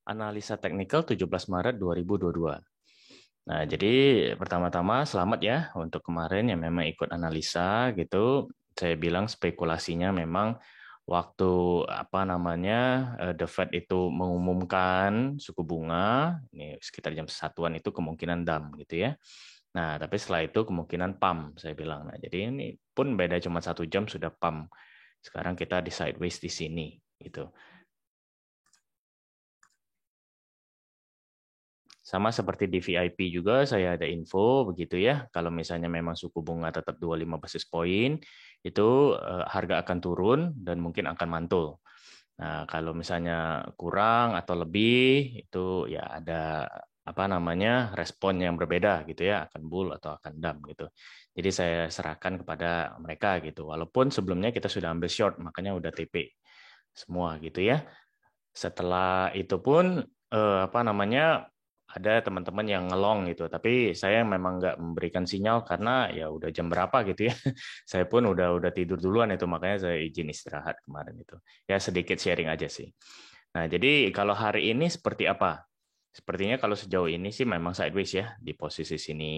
Analisa teknikal 17 Maret 2022. Nah, jadi pertama-tama selamat ya untuk kemarin yang memang ikut analisa gitu. Saya bilang spekulasinya memang waktu apa namanya The Fed itu mengumumkan suku bunga ini sekitar jam 1-an itu kemungkinan DAM gitu ya. Nah, tapi setelah itu kemungkinan PAM saya bilang. Nah, jadi ini pun beda cuma 1 jam sudah PAM. Sekarang kita di sideways di sini gitu. Sama seperti di VIP juga saya ada info begitu ya. Kalau misalnya memang suku bunga tetap 25 basis poin, itu harga akan turun dan mungkin akan mantul. Nah, kalau misalnya kurang atau lebih itu ya ada apa namanya respon yang berbeda gitu ya, akan bull atau akan dump gitu. Jadi saya serahkan kepada mereka gitu. Walaupun sebelumnya kita sudah ambil short, makanya udah TP semua gitu ya. Setelah itu pun apa namanya ada teman-teman yang ngelong gitu, tapi saya memang nggak memberikan sinyal karena ya udah jam berapa gitu ya. Saya pun udah tidur duluan itu, makanya saya izin istirahat kemarin itu. Ya sedikit sharing aja sih. Nah, jadi kalau hari ini seperti apa? Sepertinya kalau sejauh ini sih memang sideways ya, di posisi sini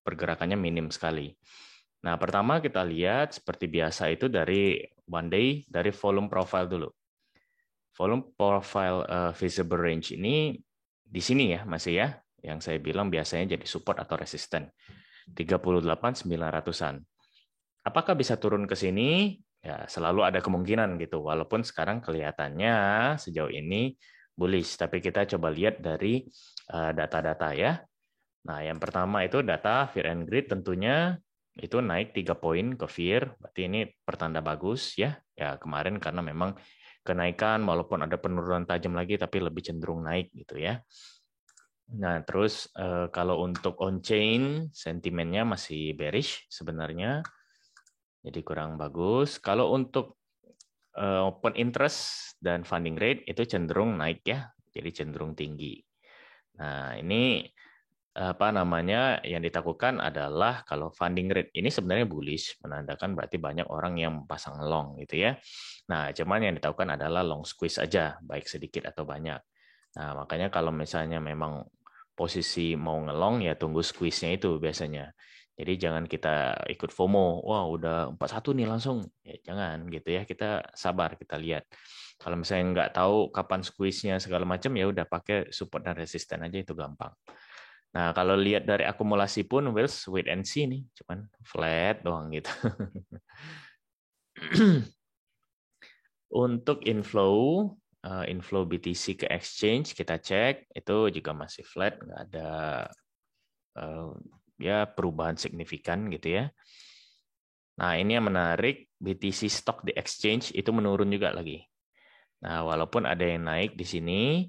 pergerakannya minim sekali. Nah, pertama kita lihat seperti biasa itu dari one day, dari volume profile dulu. Volume profile visible range ini di sini ya masih ya, yang saya bilang biasanya jadi support atau resisten 38.900-an. Apakah bisa turun ke sini? Ya, selalu ada kemungkinan gitu. Walaupun sekarang kelihatannya sejauh ini bullish, tapi kita coba lihat dari data-data ya. Nah, yang pertama itu data Fear and Greed tentunya itu naik 3 poin ke Fear, berarti ini pertanda bagus ya. Ya, kemarin karena memang kenaikan walaupun ada penurunan tajam lagi tapi lebih cenderung naik gitu ya. Nah, terus kalau untuk on-chain sentimennya masih bearish sebenarnya. Jadi kurang bagus. Kalau untuk open interest dan funding rate itu cenderung naik ya. Jadi cenderung tinggi. Nah, ini apa namanya yang ditakutkan adalah kalau funding rate ini sebenarnya bullish, menandakan berarti banyak orang yang pasang long gitu ya. Nah, cuman yang ditakutkan adalah long squeeze aja, baik sedikit atau banyak. Nah, makanya kalau misalnya memang posisi mau ngelong ya tunggu squeeze-nya itu biasanya. Jadi jangan kita ikut FOMO, wah udah 41 nih langsung. Ya, jangan gitu ya, kita sabar, kita lihat. Kalau misalnya nggak tahu kapan squeeze-nya segala macam ya udah pakai support dan resisten aja itu gampang. Nah, kalau lihat dari akumulasi pun, well, wait and see nih, cuman flat doang gitu. Untuk inflow, inflow BTC ke exchange kita cek itu juga masih flat, nggak ada eh, ya perubahan signifikan gitu ya. Nah, ini yang menarik, BTC stock di exchange itu menurun juga lagi. Nah, walaupun ada yang naik di sini,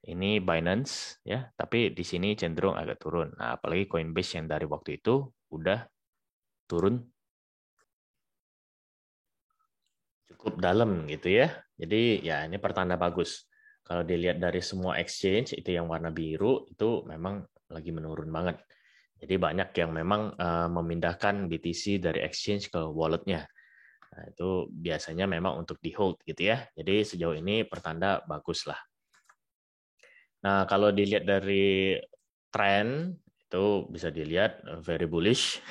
ini Binance ya, tapi di sini cenderung agak turun. Nah, apalagi Coinbase yang dari waktu itu udah turun cukup dalam gitu ya. Jadi ya ini pertanda bagus. Kalau dilihat dari semua exchange itu yang warna biru itu memang lagi menurun banget. Jadi banyak yang memang memindahkan BTC dari exchange ke walletnya. Nah, itu biasanya memang untuk di hold gitu ya. Jadi sejauh ini pertanda bagus lah. Nah, kalau dilihat dari tren itu bisa dilihat very bullish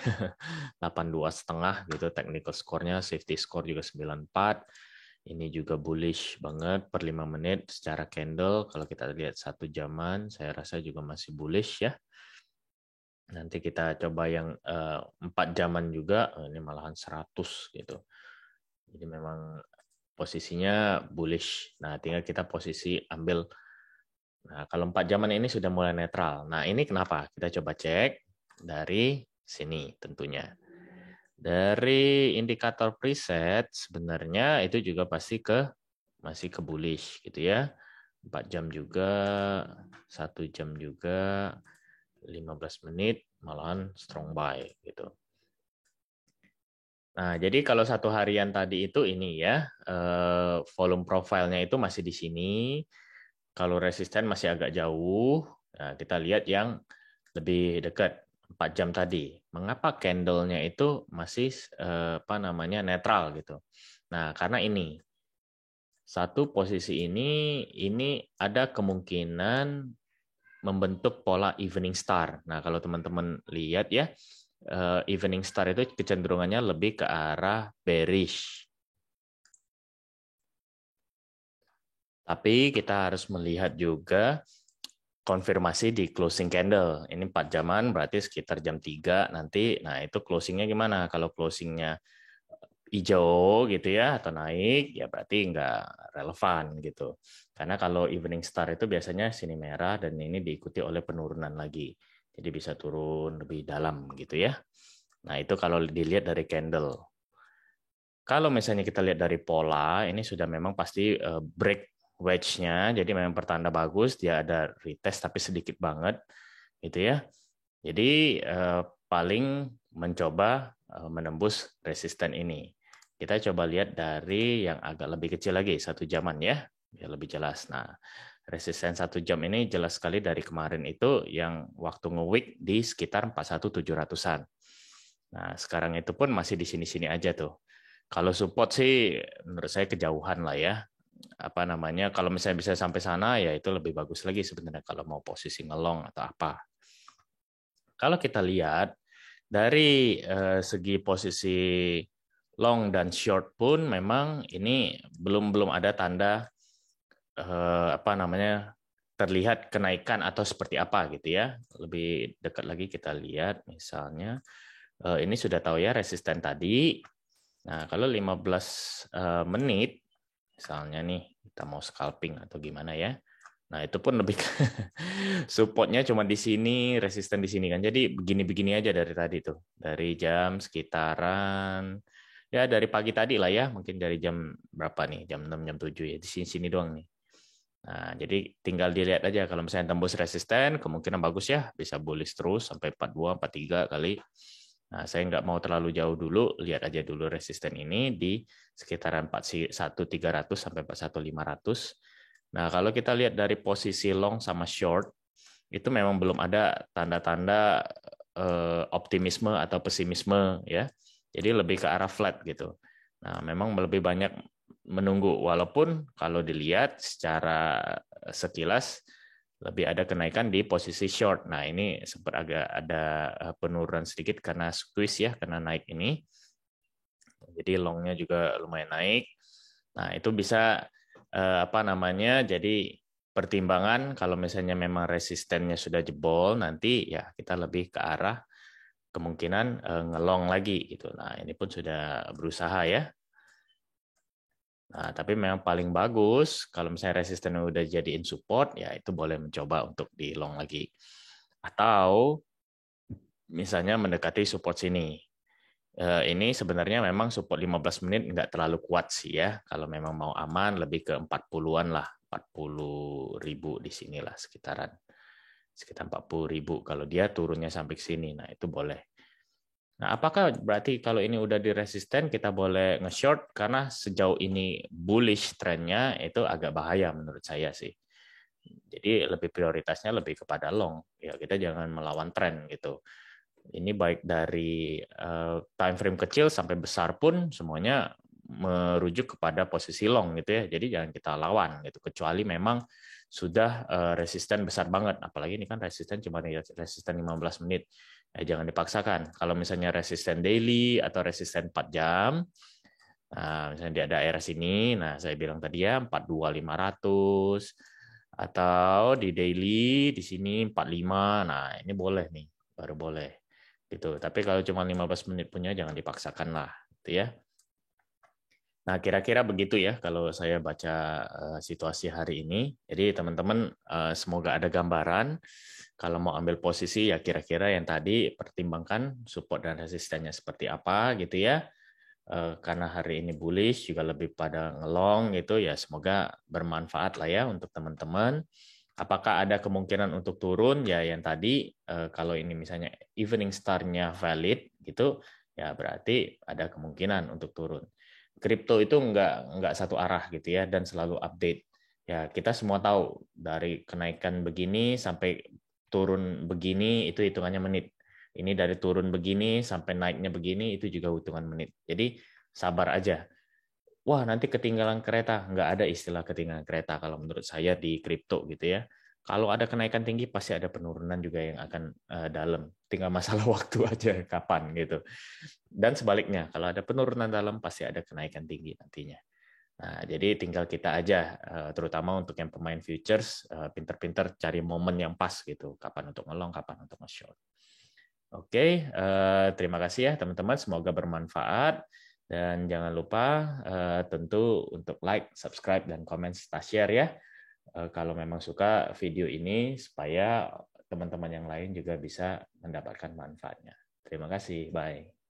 82,5 gitu technical score-nya, safety score juga 94. Ini juga bullish banget per 5 menit secara candle. Kalau kita lihat 1 jaman, saya rasa juga masih bullish ya. Nanti kita coba yang 4 jaman juga, ini malahan 100 gitu. Jadi memang posisinya bullish. Nah, tinggal kita posisi ambil. Nah, kalau 4 jaman ini sudah mulai netral. Nah, ini kenapa? Kita coba cek dari sini tentunya. Dari indikator preset sebenarnya itu juga pasti masih ke bullish gitu ya. 4 jam juga, 1 jam juga, 15 menit malahan strong buy gitu. Nah, jadi kalau 1 harian tadi itu ini ya, volume profile-nya itu masih di sini. Kalau resisten masih agak jauh, nah kita lihat yang lebih dekat 4 jam tadi. Mengapa candle-nya itu masih apa namanya netral gitu? Nah, karena ini Satu, posisi ini ada kemungkinan membentuk pola evening star. Nah, kalau teman-teman lihat ya, evening star itu kecenderungannya lebih ke arah bearish. Tapi kita harus melihat juga konfirmasi di closing candle. Ini 4 jaman, berarti sekitar jam 3 nanti. Nah, itu closingnya gimana? Kalau closingnya hijau gitu ya, atau naik, ya berarti nggak relevan gitu. Karena kalau evening star itu biasanya sini merah dan ini diikuti oleh penurunan lagi. Jadi bisa turun lebih dalam gitu ya. Nah, itu kalau dilihat dari candle. Kalau misalnya kita lihat dari pola, ini sudah memang pasti break wedge-nya, jadi memang pertanda bagus, dia ada retest tapi sedikit banget, gitu ya. Jadi paling mencoba menembus resisten ini. Kita coba lihat dari yang agak lebih kecil lagi, 1 jaman ya, biar lebih jelas. Nah, resisten 1 jam ini jelas sekali dari kemarin itu yang waktu nge-wick di sekitar 41.700-an. Nah, sekarang itu pun masih di sini-sini aja tuh. Kalau support sih menurut saya kejauhan lah ya. Apa namanya? Kalau misalnya bisa sampai sana ya itu lebih bagus lagi sebenarnya kalau mau posisi ngelong atau apa. Kalau kita lihat dari segi posisi long dan short pun memang ini belum ada tanda apa namanya terlihat kenaikan atau seperti apa gitu ya. Lebih dekat lagi kita lihat misalnya ini sudah tahu ya resisten tadi. Nah, kalau 15 menit misalnya nih kita mau scalping atau gimana ya. Nah, itu pun lebih supportnya cuma di sini, resisten di sini kan. Jadi begini-begini aja dari tadi tuh. Dari jam sekitaran ya dari pagi tadi lah ya, mungkin dari jam berapa nih? Jam 6 jam 7 ya. Di sini-sini doang nih. Nah, jadi tinggal dilihat aja kalau misalnya tembus resisten, kemungkinan bagus ya, bisa bullish terus sampai 42, 43 kali. Nah, saya nggak mau terlalu jauh dulu, lihat aja dulu resisten ini di sekitaran 41.300 sampai 41.500. Nah, kalau kita lihat dari posisi long sama short, itu memang belum ada tanda-tanda optimisme atau pesimisme ya. Jadi lebih ke arah flat gitu. Nah, memang lebih banyak menunggu walaupun kalau dilihat secara sekilas lebih ada kenaikan di posisi short. Nah, ini sempat agak ada penurunan sedikit karena squeeze ya, karena naik ini. Jadi longnya juga lumayan naik. Nah, itu bisa apa namanya? Jadi pertimbangan kalau misalnya memang resistennya sudah jebol nanti ya kita lebih ke arah kemungkinan ngelong lagi gitu. Nah, ini pun sudah berusaha ya. Nah, tapi memang paling bagus kalau misalnya resistennya udah jadiin support ya itu boleh mencoba untuk di long lagi. Atau misalnya mendekati support sini. Ini sebenarnya memang support 15 menit nggak terlalu kuat sih ya. Kalau memang mau aman lebih ke 40-an lah, 40.000 di sinilah sekitaran. Sekitar 40.000 kalau dia turunnya sampai ke sini. Nah, itu boleh. Nah, apakah berarti kalau ini udah di resisten kita boleh nge-short karena sejauh ini bullish trennya itu agak bahaya menurut saya sih. Jadi lebih prioritasnya lebih kepada long. Ya, kita jangan melawan tren gitu. Ini baik dari time frame kecil sampai besar pun semuanya merujuk kepada posisi long gitu ya. Jadi jangan kita lawan gitu kecuali memang sudah resisten besar banget. Apalagi ini kan resisten cuma resisten 15 menit. Jangan dipaksakan. Kalau misalnya resisten daily atau resisten 4 jam, nah misalnya di daerah sini, nah saya bilang tadi ya 42.500 atau di daily di sini 45. Nah, ini boleh nih, baru boleh gitu. Tapi kalau cuma 15 menit punya jangan dipaksakan lah, gitu ya. Nah, kira-kira begitu ya kalau saya baca situasi hari ini. Jadi teman-teman semoga ada gambaran kalau mau ambil posisi ya kira-kira yang tadi pertimbangkan support dan resistennya seperti apa gitu ya. Karena hari ini bullish juga lebih pada ngelong gitu ya semoga bermanfaat lah ya untuk teman-teman. Apakah ada kemungkinan untuk turun ya yang tadi kalau ini misalnya evening star-nya valid gitu ya berarti ada kemungkinan untuk turun. Kripto itu nggak satu arah gitu ya dan selalu update. Ya kita semua tahu dari kenaikan begini sampai turun begini itu hitungannya menit. Ini dari turun begini sampai naiknya begini itu juga hitungan menit. Jadi sabar aja. wah nanti ketinggalan kereta. Nggak ada istilah ketinggalan kereta kalau menurut saya di kripto gitu ya. Kalau ada kenaikan tinggi pasti ada penurunan juga yang akan dalam. Tinggal masalah waktu aja kapan gitu. Dan sebaliknya, kalau ada penurunan dalam pasti ada kenaikan tinggi nantinya. Nah, jadi tinggal kita aja, terutama untuk yang pemain futures, pinter-pinter cari momen yang pas gitu, kapan untuk ngelong, kapan untuk nge-short. Oke, terima kasih ya teman-teman, semoga bermanfaat. Dan jangan lupa tentu untuk like, subscribe, dan komen serta share ya. Kalau memang suka video ini, supaya teman-teman yang lain juga bisa mendapatkan manfaatnya. Terima kasih, bye.